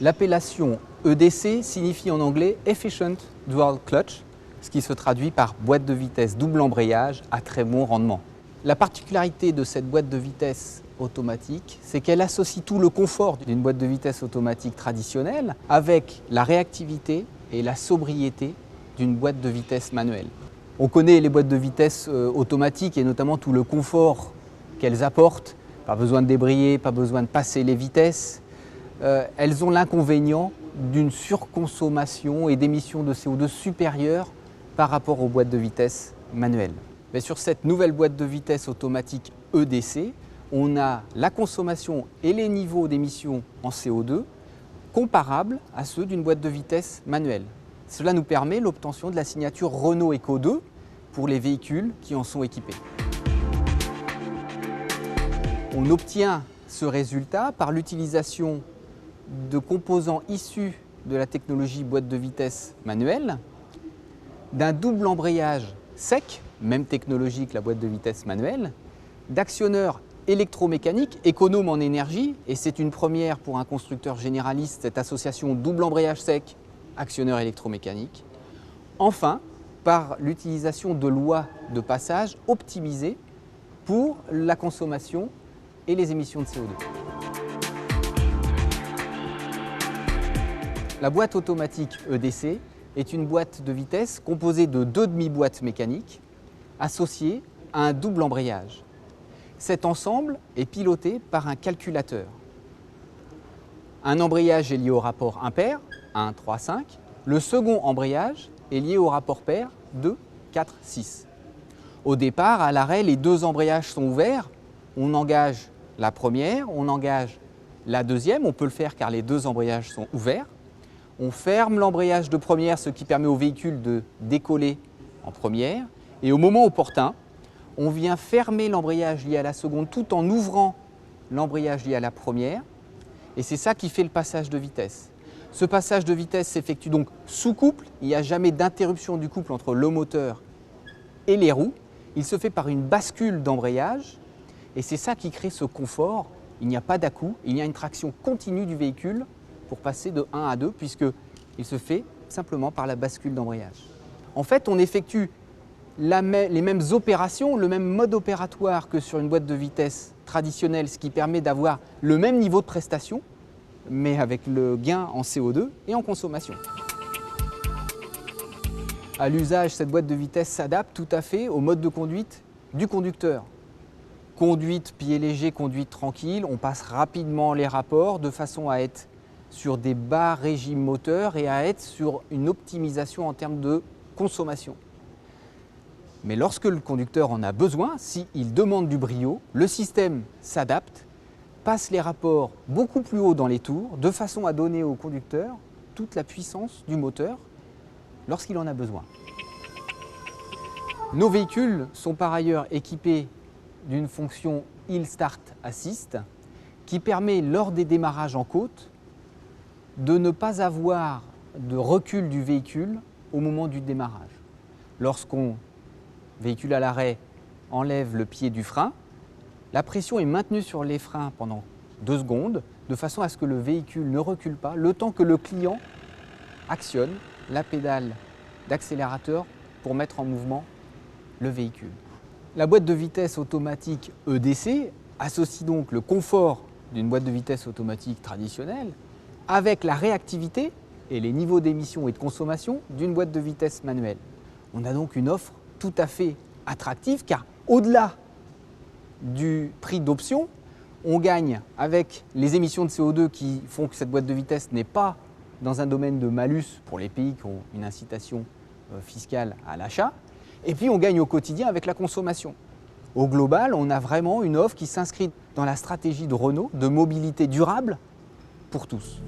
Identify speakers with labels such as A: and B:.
A: L'appellation EDC signifie en anglais Efficient Dual Clutch, ce qui se traduit par boîte de vitesse double embrayage à très bon rendement. La particularité de cette boîte de vitesse automatique, c'est qu'elle associe tout le confort d'une boîte de vitesse automatique traditionnelle avec la réactivité et la sobriété d'une boîte de vitesse manuelle. On connaît les boîtes de vitesse automatiques et notamment tout le confort qu'elles apportent. Pas besoin de débrayer, pas besoin de passer les vitesses. Elles ont l'inconvénient d'une surconsommation et d'émissions de CO2 supérieures par rapport aux boîtes de vitesse manuelles. Mais sur cette nouvelle boîte de vitesse automatique EDC, on a la consommation et les niveaux d'émissions en CO2 comparables à ceux d'une boîte de vitesse manuelle. Cela nous permet l'obtention de la signature Renault Eco 2 pour les véhicules qui en sont équipés. On obtient ce résultat par l'utilisation de composants issus de la technologie boîte de vitesse manuelle, d'un double embrayage sec, même technologie que la boîte de vitesse manuelle, d'actionneurs électromécaniques économes en énergie, et c'est une première pour un constructeur généraliste, cette association double embrayage sec, actionneur électromécanique. Enfin, par l'utilisation de lois de passage optimisées pour la consommation et les émissions de CO2. La boîte automatique EDC est une boîte de vitesse composée de 2 demi-boîtes mécaniques associées à un double embrayage. Cet ensemble est piloté par un calculateur. Un embrayage est lié au rapport impair, 1, 3, 5. Le second embrayage est lié au rapport pair, 2, 4, 6. Au départ, à l'arrêt, les 2 embrayages sont ouverts. On engage la première, on engage la deuxième. On peut le faire car les 2 embrayages sont ouverts. On ferme l'embrayage de première, ce qui permet au véhicule de décoller en première. Et au moment opportun, on vient fermer l'embrayage lié à la seconde tout en ouvrant l'embrayage lié à la première. Et c'est ça qui fait le passage de vitesse. Ce passage de vitesse s'effectue donc sous couple. Il n'y a jamais d'interruption du couple entre le moteur et les roues. Il se fait par une bascule d'embrayage. Et c'est ça qui crée ce confort. Il n'y a pas d'à-coups, il y a une traction continue du véhicule pour passer de 1 à 2, puisqu'il se fait simplement par la bascule d'embrayage. En fait, on effectue les mêmes opérations, le même mode opératoire que sur une boîte de vitesse traditionnelle, ce qui permet d'avoir le même niveau de prestation, mais avec le gain en CO2 et en consommation. À l'usage, cette boîte de vitesse s'adapte tout à fait au mode de conduite du conducteur. Conduite pied léger, conduite tranquille, on passe rapidement les rapports de façon à être sur des bas régimes moteurs et à être sur une optimisation en termes de consommation. Mais lorsque le conducteur en a besoin, s'il demande du brio, le système s'adapte, passe les rapports beaucoup plus haut dans les tours, de façon à donner au conducteur toute la puissance du moteur lorsqu'il en a besoin. Nos véhicules sont par ailleurs équipés d'une fonction Hill Start Assist qui permet, lors des démarrages en côte, de ne pas avoir de recul du véhicule au moment du démarrage. Lorsqu'on, véhicule à l'arrêt, enlève le pied du frein, la pression est maintenue sur les freins pendant 2 secondes, de façon à ce que le véhicule ne recule pas, le temps que le client actionne la pédale d'accélérateur pour mettre en mouvement le véhicule. La boîte de vitesse automatique EDC associe donc le confort d'une boîte de vitesse automatique traditionnelle avec la réactivité et les niveaux d'émission et de consommation d'une boîte de vitesse manuelle. On a donc une offre tout à fait attractive car au-delà du prix d'option, on gagne avec les émissions de CO2 qui font que cette boîte de vitesse n'est pas dans un domaine de malus pour les pays qui ont une incitation fiscale à l'achat. Et puis on gagne au quotidien avec la consommation. Au global, on a vraiment une offre qui s'inscrit dans la stratégie de Renault de mobilité durable pour tous.